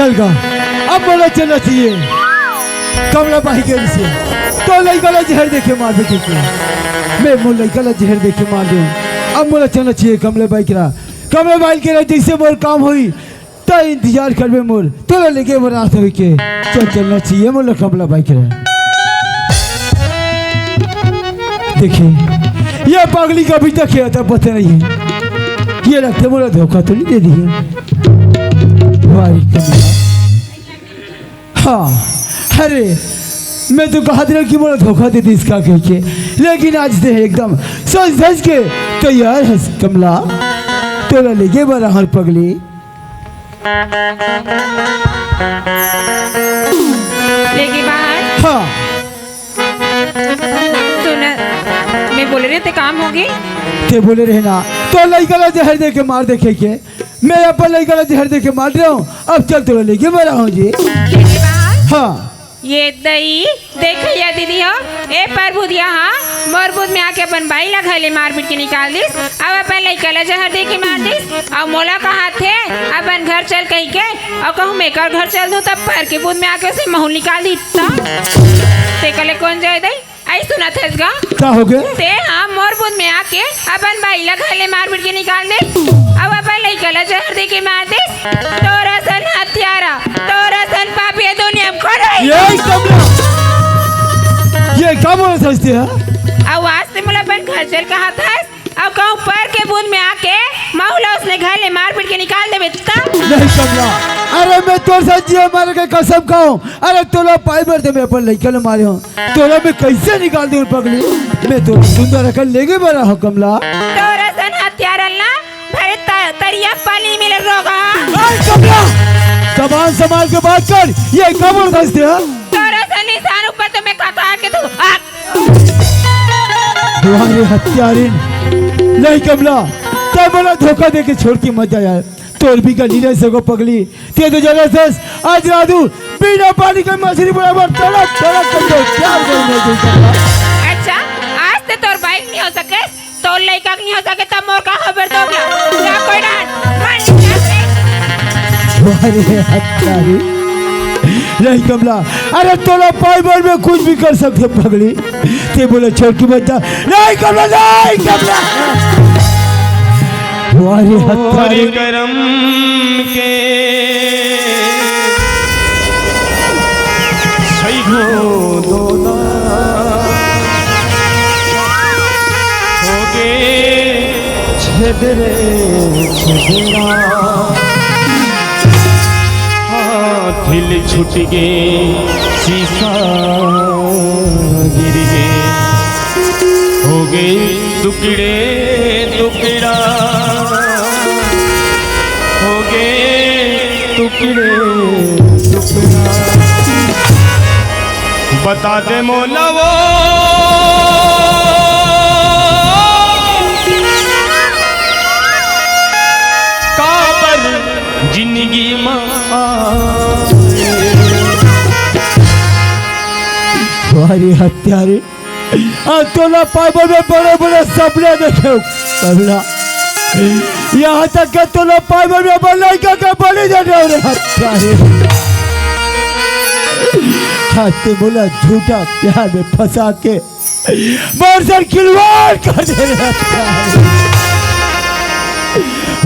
चल गा अब बोला चलना चाहिए कमला बाई के से तो लड़का जहर देखे मार बेटे के मैं मोर लड़का जहर देखे मार दूं अब बोला चलना चाहिए कमला बाई के जैसे मोर काम हुई तो इंतजार करबे मोर तो लेके मोर रात हुई के चलना चाहिए मोर कमला बाई के देखिए ये पागली का भी तक आता पता नहीं है ये रखते बोला धोखा तो नहीं दे दी हाँ अरे मैं तो कहा था कि बोला धोखा दे दी इसका कह के लेकिन आज से एकदम सोच सच के तैयार है कमला तो लेके बड़ा हर पगली लेके बाहर हाँ मैं बोले रहे थे काम होगी ते बोले रहे ना तो लड़का जहर दे के मार देखे के मैं अपन लड़का जहर दे के मार रहा हूँ अब चल तो लेके मैं रहा हूँ जी हाँ ये दई देखिए दीदी हो ए प्रभु दिया हाँ मोरबूद में आके अपन भाई ला घले मार पीट के निकाल दिस अब अपन लड़का जहर दे के मार दिस और मोला कहा थे अपन घर चल कही के और कहूँ मैं कर घर चल दूँ तब पैर के बूंद में आके उसे महू निकाल दी ते कले कौन जाए दई आई सुना थे क्या हो गया ते हाँ मोरबूद में आके अपन भाई ला घले मार पीट के निकाल दे अब अपन लड़का जहर दे के मार दे तोरा सन हत्यारा तोरा सन पापी दुनिया में खड़ा ये क्या बोल सकते हैं अब आज से मुला बन घर चल कहा था अब कहूँ पैर के बूंद में आके माहौला उसने घर ले मार पीट के निकाल दे नहीं कमला अरे मैं तोर साथ जियो मारे के कसम खाऊं अरे तोला पाई भर दे मैं अपन लड़का ने मारे हूं तोला मैं कैसे निकाल दूं पगली मैं तो सुंदर रखल लेके बड़ा हूं कमला तोरा सन हत्यारा ना भरत तरिया पानी मिल रोगा कमला जबान संभाल के बात कर ये क्या बोल सकते हैं तोरा सन निशान ऊपर तो मैं काका के तू तुम्हारे हत्यारे नहीं कमला तब बोला धोखा दे के छोड़ के मत जा यार तोर भी गली नहीं सको पगली ते तो जबरदस्त आज राधू बिना पानी का मछली बराबर तड़क तड़क कर दो क्या करने दे अच्छा आज से तोर बाइक नहीं हो सके तोर लड़का नहीं हो सके तब मोर का खबर दो क्या कोई डांट तुम्हारे हत्यारे नहीं कमला अरे तोला पाई बार में कुछ भी कर सकते पगली ते बोले छोड़ के मत जा नहीं कमला तुम्हारे हत्यारे करम के सही हो दोना होगे छेदरे छेदरा दिल छूट गे शीशा गिर गे हो गए टुकड़े टुकड़ा हो गए टुकड़े टुकड़ा बता दे मोला वो काबर जिंदगी मां तुम्हारी हत्यारे तोला पाइबो में बड़े बड़े सपने देखे कमला यहाँ तक के तोला पाइबो में लड़का का बलि दे रहे हत्यारे हाथ बोला झूठा प्यार में फंसा के बरसर खिलवाड़ कर दे रहे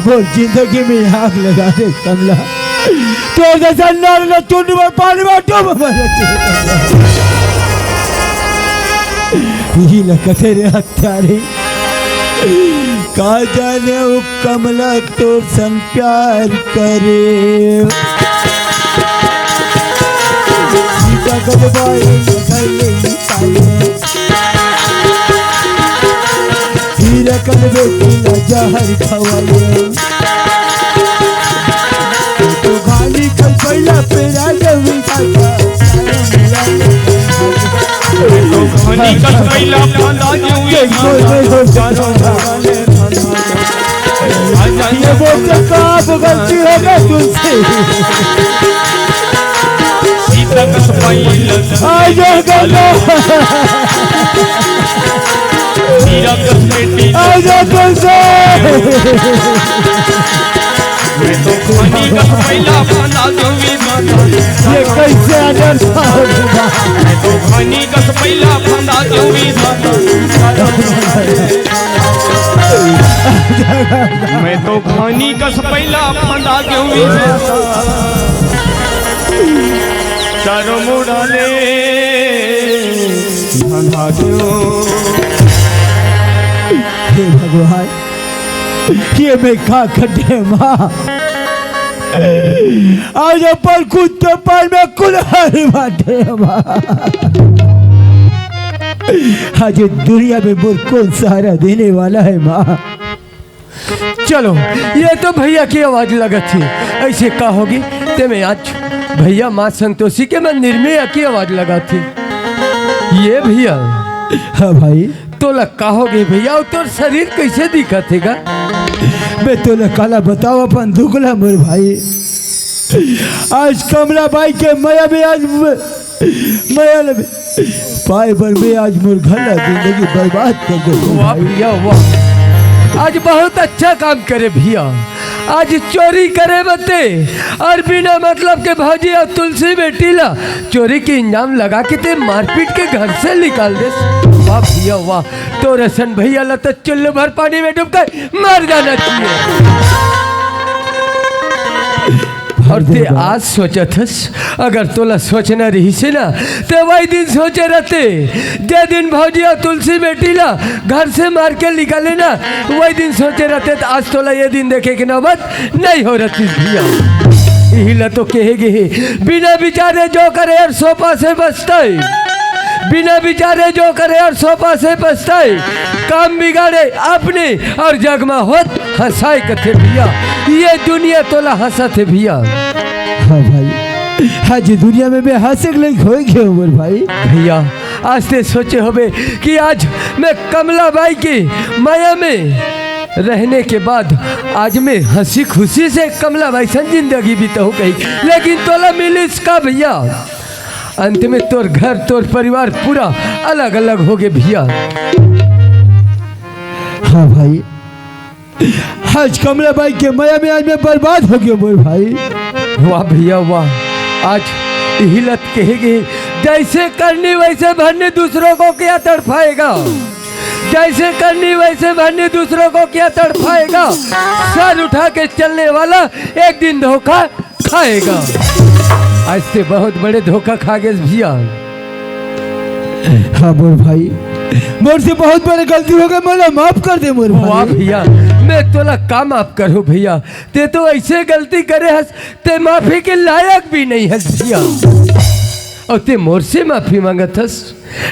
वो जिंदगी में आग लगा दे कमला तो जैसा नार न चुन में पानी में डूब मरे यही लगा तेरे हत्यारे का जाने वो कमला तो सन प्यार करे हीरा कल बेटी जहर खवाए तो खाली कल पहला पेरा जमी गलती होगा तुझसे मैं तो खानी कस पहिला फंदा दूंगी ये कैसे अनर्था हो गया? मैं तो खानी कस पहिला फंदा दूंगी मैं तो खानी कस पहिला फंदा दूंगी चारों मुड़ाले फंदा दूं हे भगवान, ये मैं का खड्डे माँ आज अपन कुत्ते पर में कुल्हाड़ी बाटे माँ। आज दुनिया में मोर कौन सहारा देने वाला है माँ? चलो, ये तो भैया की आवाज लगा थी। ऐसे कहोगी ते मैं आज भैया माँ संतोषी के मंदिर में आकी आवाज लगा थी। ये भैया हाँ भाई, तो कहोगे भैया तो शरीर कैसे दिखा थेगा? मैं तो काला बताओ अपन दुगला मोर भाई। आज कमला बाई के माया में आज माया में पाए पर में आज मोर घर जिंदगी बर्बाद कर दे वाह भैया वाह, आज बहुत अच्छा काम करे भैया। आज चोरी करे बते और बिना मतलब के भौजी और तुलसी बेटी ला चोरी की इंजाम लगा के ते मारपीट के घर से निकाल दे। वाह भैया वाह, तो रसन भैया ला तो चुल्लू भर पानी में डूब कर मर जाना चाहिए। और ते आज सोचा थस, अगर तोला सोचना रही से ना ते वही दिन सोचे रहते जे दिन भौजी और तुलसी बेटी ला घर से मार के निकाले ना, वही दिन सोचे रहते। तो आज तोला ये दिन देखे कि नौबत नहीं हो रही भैया। यही ला तो कहेगे बिना विचारे जो करे और सोफा से बचते, बिना विचारे जो करे और सोफा से बचते, काम बिगाड़े अपने और जगमा होत हंसाए कथे भैया। ये दुनिया तोला हंसा थे भैया। हाँ भाई, आज दुनिया में मैं हंसे नहीं खोए गए उमर भाई। भैया आज ते सोचे होबे कि आज मैं कमला बाई की माया में रहने के बाद आज मैं हंसी खुशी से कमला बाई सन जिंदगी बीताऊं कहीं, लेकिन तोला मिली इसका भैया। अंत में तोर घर तोर परिवार पूरा अलग अलग हो गए भैया। हाँ भाई, आज कमला बाई के माया में आज मैं बर्बाद हो गया मोर भाई। वाह भैया वाह, आज हिलत कहेगी जैसे करनी वैसे भरनी, दूसरों को क्या तड़फाएगा? जैसे करनी वैसे भरनी, दूसरों को क्या तड़फाएगा? सर उठा के चलने वाला एक दिन धोखा खाएगा। आज से बहुत बड़े धोखा खा गए भैया। हाँ मोर भाई, मोर से बहुत बड़ी गलती हो गई, मोला माफ कर दे मोर वाह भाई। भैया, मैं तोला का माफ करूं भैया? ते तो ऐसे गलती करे हस ते माफी के लायक भी नहीं हस भैया, और ते मोर से माफी मांगत हस।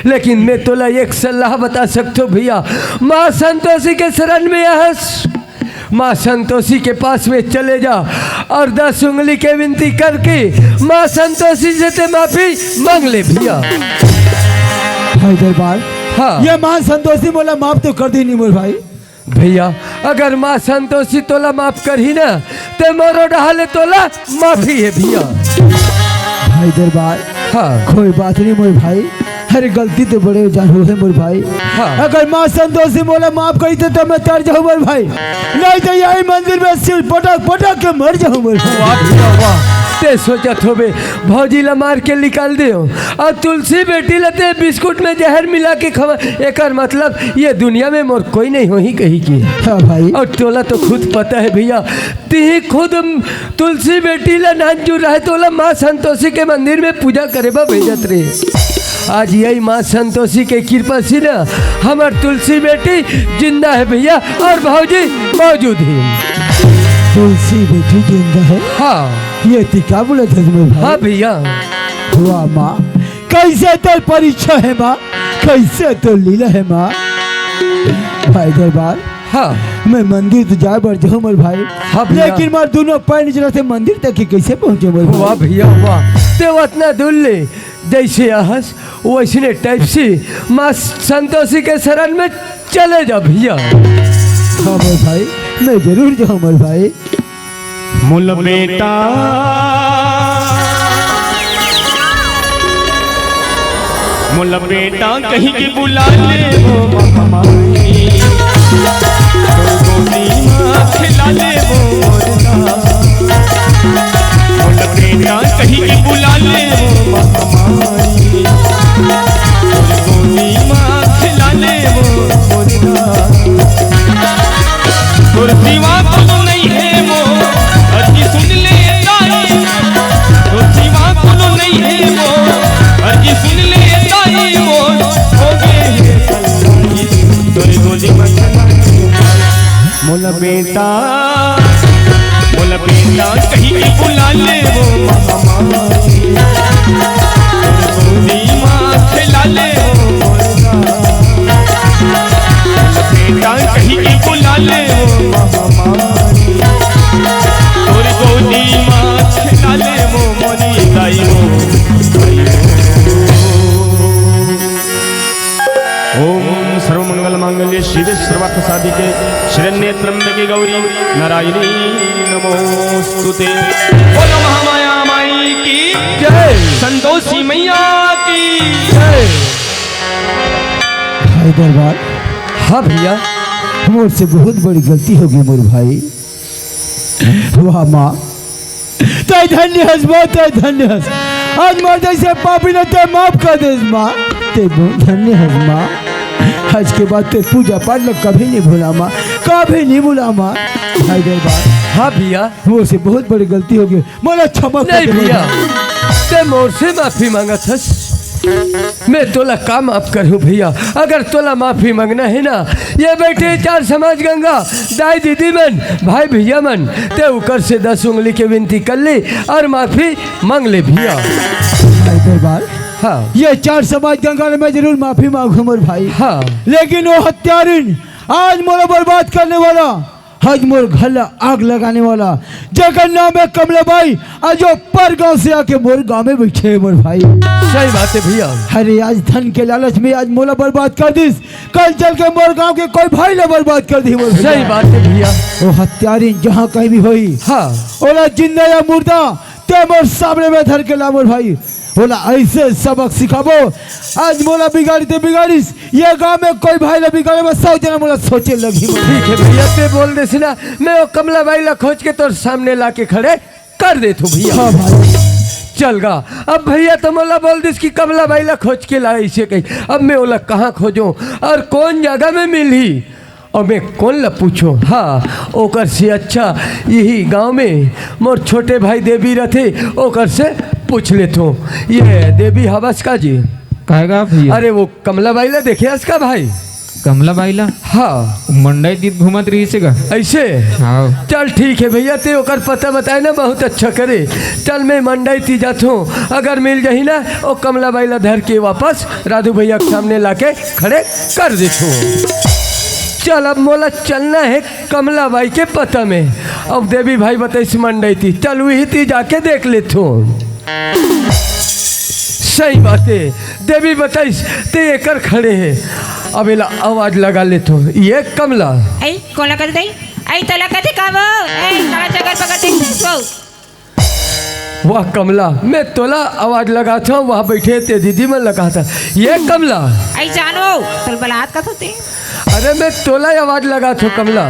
लेकिन मैं तोला एक सलाह बता सकता हूँ भैया, माँ संतोषी के शरण में हस, माँ संतोषी के पास में चले जा और 10 उंगली के विनती करके माँ संतोषी से ते माफी मांग ले भैया। भाई दरबार, हाँ ये मां संतोषी मोला माफ तो कर दी नहीं मोर भाई। भैया, अगर माँ संतोषी तोला माफ कर ही ना ते मोरो डहाले तोला माफी है भैया। भाई दरबार, हाँ कोई बात नहीं मोर भाई, हर गलती तो बड़े जानो है मोर भाई। हाँ। अगर माँ संतोषी मोला माफ करी तो मैं तर जाऊँ मोर भाई, नहीं तो यही मंदिर में सिर पटक पटक के मर जाऊँ मोर भाई। वाह भैया वाह, ते सोचत होबे भौजी ला मार के निकाल दे और तुलसी बेटी लते बिस्कुट में जहर मिला के खवा, एकर मतलब ये दुनिया में मोर कोई नहीं हो ही कही की। हाँ भाई, और तोला तो खुद पता है भैया, ती खुद तुलसी बेटी ला नाच जुड़ रहा है, तोला माँ संतोषी के मंदिर में पूजा करे बा भेजत रहे। आज यही माँ संतोषी के कृपा से ना हमार तुलसी बेटी जिंदा है भैया, और भौजी मौजूद है। तुलसी बेटी जिंदा है? हाँ ये टिका बोले थे मोर भाई। हाँ भैया। हुआ माँ, कैसे तो परीक्षा है माँ, कैसे तो लीला है माँ। भाई दरबार, हाँ मैं मंदिर तो जा बढ़ जाऊँ मोर भाई। हाँ भैया। लेकिन मार दोनों पैर निचला से मंदिर तक ही कैसे पहुँचे मोर भाई? वाह भैया वाह, ते उतना दूर ले जैसे आहस वैसने टाइप से माँ संतोषी के शरण में चले जा भैया। हाँ मोर भाई, मैं जरूर जाऊँ मोर भाई। मुल बेटा मुल बेटा कहीं की बुला ले वो माई, तो गोदी माँ खिला ले वो मोरना। मोला बेटा कहीं की बुला ले वो महामारी गोदी माँ खिला ले वो मुर्गा मोला बेटा कहीं की बुला ले वो महामारी और गोदी माँ खिला ले वो मोरी दाई वो ओम सर्वमंगल मांगल्ये शिवे सर्वार्थ साधिके शरण्ये त्र्यंबके गौरी नारायणी नमोस्तुते। बोलो महामाया माई की जय। संतोषी मैया की जय। भाई दरबार, हाँ भैया, मुझसे बहुत बड़ी गलती हो गई मोर भाई। वाह माँ, तय धन्य हस माँ, तय धन्य हस। आज माँ जैसे पापी ने ते माफ कर दे माँ, ते बहुत धन्य हस माँ। आज के बाद ते पूजा पाठ में कभी नहीं भूला माँ, कभी नहीं भूला माँ। भाई दरबार, हाँ भैया, मुझसे बहुत बड़ी गलती हो गई, मोला क्षमा कर नहीं दे भैया, ते मोर से माफी मांगा थस। मैं तोला का माफ करूँ भैया। अगर तोला माफी मांगना है ना, ये बैठे चार समाज गंगा दाई दीदी मन भाई भैया मन, ते ऊपर से 10 उंगली की विनती कर ले और माफी मांग ले भैया। भाई दरबार, हाँ ये 4 समाज गंगा ने मैं जरूर माफी मांगू मोर भाई। हाँ, लेकिन वो हत्यारिन आज मोला बर्बाद करने वाला, आज मोर घर आग लगाने वाला, जगह नाम है कमलाबाई, आज जो पर गांव से आके मोर गांव में बैठे है मोर भाई। सही बात है भैया। अरे आज धन के लालच में आज मोला बर्बाद कर दिस, कल चल के मोर गांव के कोई भाई ने बर्बाद कर दी मोर भैया। सही बात है भैया। वो हत्यारिन जहाँ कहीं भी हुई, हाँ, ओला जिंदा या मुर्दा ते मोर सामने में धर के ला मोर भाई। बोला ऐसे सबक सिखाबो, आज मोला बिगाड़ी ते बिगाड़ीस, ये गांव में कोई भाई ना बिगाड़े, मैं 100 जना मोला सोचे लगी। ठीक है भैया, ते बोल दे ना, मैं वो कमला बाई ला खोज के तोर सामने ला के खड़े कर दे तू भैया। हाँ भाई, चल गा। अब भैया तो मोला बोल दिस कि कमला बाई ला खोज के ला ऐसे कही। अब मैं ओला कहाँ खोजूं और कौन जगह में मिली और मैं कौन ला पूछूं। हाँ, ओकर से अच्छा यही गांव में मोर छोटे भाई देवी रहते, ओकर से पूछ लेता हूँ। ये देवी हवस का जी कहेगा भैया? अरे वो कमला बाई ला देखे इसका भाई। कमला बाईला हाँ, मंडई दीद घूमत रही से का? ऐसे हाँ, चल ठीक है भैया, ते ओकर पता बताए ना, बहुत अच्छा करे। चल मैं मंडई ती जात हूँ, अगर मिल जाही ना वो कमला बाई ला धर के वापस राधू भैया के सामने लाके खड़े कर देता हूँ। चल अब मोला चलना है कमला बाई के पता में। अब देवी भाई बताइस मंडई थी, चल वही थी जाके देख लेता हूँ। सही बात है, देवी बताइस ते एकर खड़े है। अब इला आवाज लगा लेता हूँ, ये कमला। ऐ कोला कर दई ऐ तला कथे काबो ऐ तला जगर पकड़ दे सो। वाह कमला, मैं तोला आवाज लगाता हूँ, वहाँ बैठे थे दीदी में लगा था। ये कमला, ऐ जानो तोल बलात का होते। अरे मैं तोला आवाज लगाता हूँ कमला।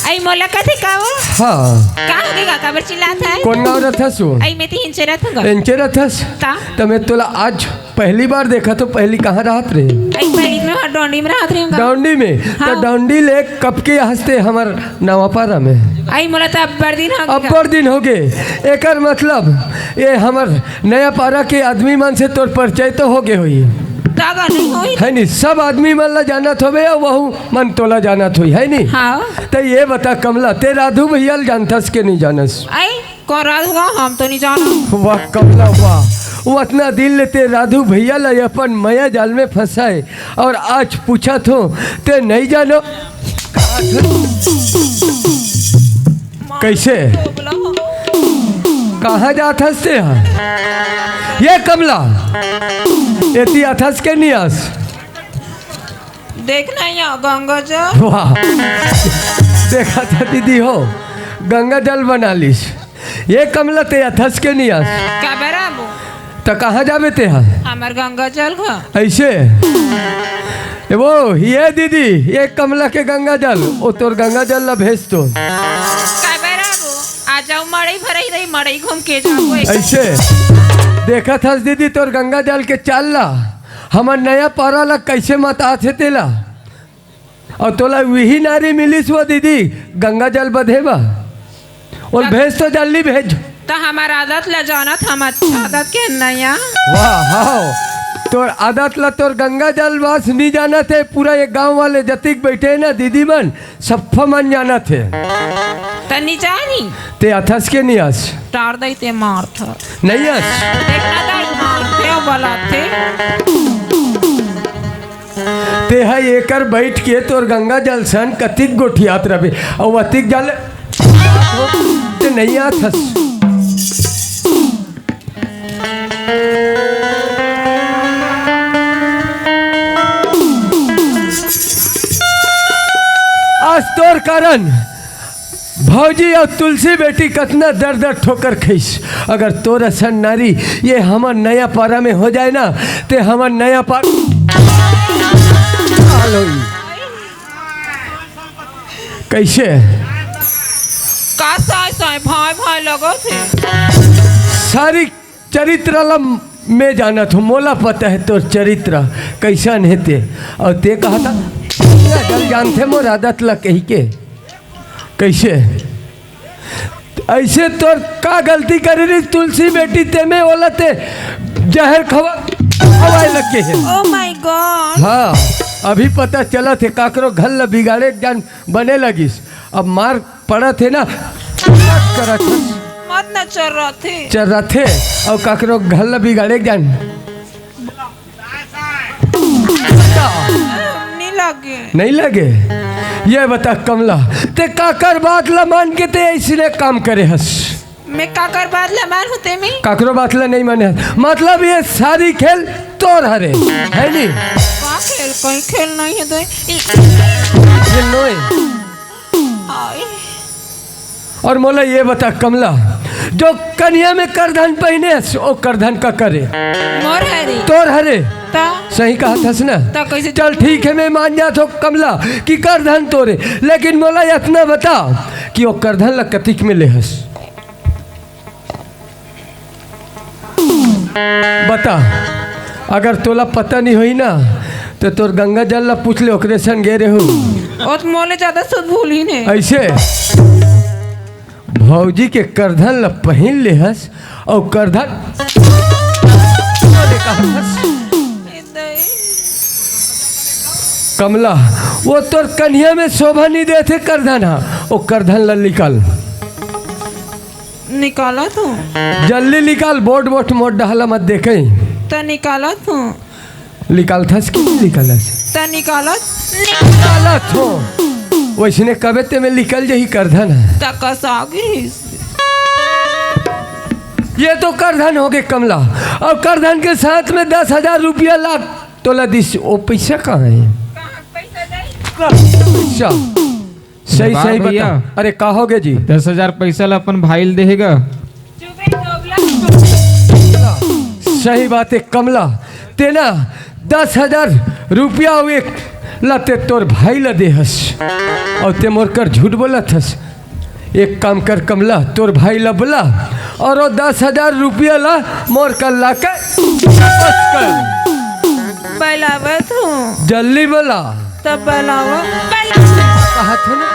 ऐ मोला कथे काबो हाँ, का होगेगा खबर चिल्लात है। कौन गाँव रथस हो? ऐ मैं ती हिंचे रहूंगा। एंचे रथस ता तो मैं तोला आज पहली बार देखा, तो पहली कहाँ रहत रहे? ऐ पहली में डोंडी में रहत रहूंगा। डाउंडी में। हाँ। तो डाउंडी ले कब के हंसते हमार नवापारा में? ऐ मोला तो अब्बर दिन होगेगा। अब्बर दिन हो गए। एकर मतलब ये हमार नया पारा के आदमी मन से तोर परिचय तो हो गए हुई तागा नहीं होई है नी? सब आदमी मन ला जानत होबे और वहू मन तोला जानत हुई है नी? हाँ। तो ये बता कमला, ते राधू भैया जानथस के नहीं जानस? ऐ कौन रहूंगा हम तो नहीं जानो। वाह कमला वाह, वो इतना दिल लेते राधू भैया ला अपन माया जाल में फंसाए और आज पूछा तो ते नहीं जानो कैसे कहाँ जात हंसते हैं? ये कमला एती अथस के नियस देखना या गंगा जा। वाह, देखा था दीदी हो, गंगा जल बना लिस। ये कमला ते अथस के नियस का बराबो तो कहाँ जाबे ते हैं? हमार गंगा जल का ऐसे वो ये दीदी, ये कमला के गंगा जल, वो तोर गंगा जल ला भेज तो। का बराबो आ जाओ मड़ई भरई रही मड़ई घूम के जाओ। ऐसे देखा था दीदी तोर गंगा जल के चाल ला, हमार नया पारा ला कैसे मत आथे तेला, और तोला वही नारी मिलिस वो दीदी गंगा जल बधेबा और भेज तो जल्दी भेज। तो हमार आदत ले जाना था, हम अच्छा आदत के नया। वाह हाँ, तोर आदत ला तोर गंगा जल वास नहीं जाना थे। पूरा ये गांव वाले जतिक बैठे हैं ना दीदी मन सब मन जाना थे। तनी जानी ते अथस के नहीं आस टार दई ते मार था नहीं आस देखना दई मार थे बला थे ते है एकर बैठ के तोर गंगा जल सन कतिक गोठियात रहे और अतिक जल ते नहीं आथस। आज तोर कारण भौजी और तुलसी बेटी कतना दर दर ठोकर खीस। अगर तोर असन नारी ये हमार नया पारा में हो जाए ना ते हमार नया पार कैसे का साय साय भाई भाई लगो थे सारी चरित्र लम में जाना था। मोला पता है तोर चरित्र कैसा है ते और ते कहा था गल जानते मोर आदत ला कही के कैसे ऐसे तोर का गलती करे रही तुलसी बेटी ते में बोला ते जहर खवा हवाए लग के है। ओ माय गॉड हाँ अभी पता चला थे काकरो घर ला बिगाड़े जान बने लगिस। अब मार पड़ा थे ना करत मत न चल रहा थे और काकरो घर ला बिगाड़े जान नहीं लगे। ये बता कमला ते काकर बात ला मान के ते ऐसने काम करे हस। मैं काकर बात ला मान होते में काकरो बात ला नहीं माने मतलब ये सारी खेल तोर हरे है नहीं का खेल कोई खेल नहीं है तो ये नोए। आए और मोला ये बता कमला जो कन्या में करधन पहने ओ करधन का करे मोर हरी तोर हरे ता सही कहा थस ना। ता कैसे चल ठीक है मैं मान जात हो कमला कि करधन तोरे लेकिन मोला इतना बता कि वो करधन ला कतिक में ले हस बता। अगर तोला पता नहीं हुई ना तो तोर गंगा जल ला पूछ ले ओकरे सन गे हो और मोले ज्यादा सुध भूल ही नहीं ऐसे भौजी के करधन ला पहन ले हस और करधन कमला वो तोर कन्या में शोभा नहीं देते करधन हा वो करधन ला निकाल निकाला तू जल्दी निकाल बोट बोट मोट डहला मत देखे ता निकाला तू निकाल थस कि निकाला ता निकाला निकाला थो वैसने कबे ते में निकल जही करधन है ता कसागी ये तो करधन हो गए कमला और करधन के साथ में 10,000 रुपया लाख तोला दिस वो पैसा कहाँ है पैसा सही वाह सही भैया। बता। अरे कहोगे जी 10,000 पैसा ला अपन भाई देगा। सही बात है कमला तेना 10,000 रुपया हुए लाते तोर भाई ला दे हस और ते मोर कर झूठ बोला थस। एक काम कर कमला तोर भाई ला बोला और वो 10,000 रुपया ला मोर कर ला के वापस कर बलावत हूँ जल्दी बोला तब बलावा कहा था ना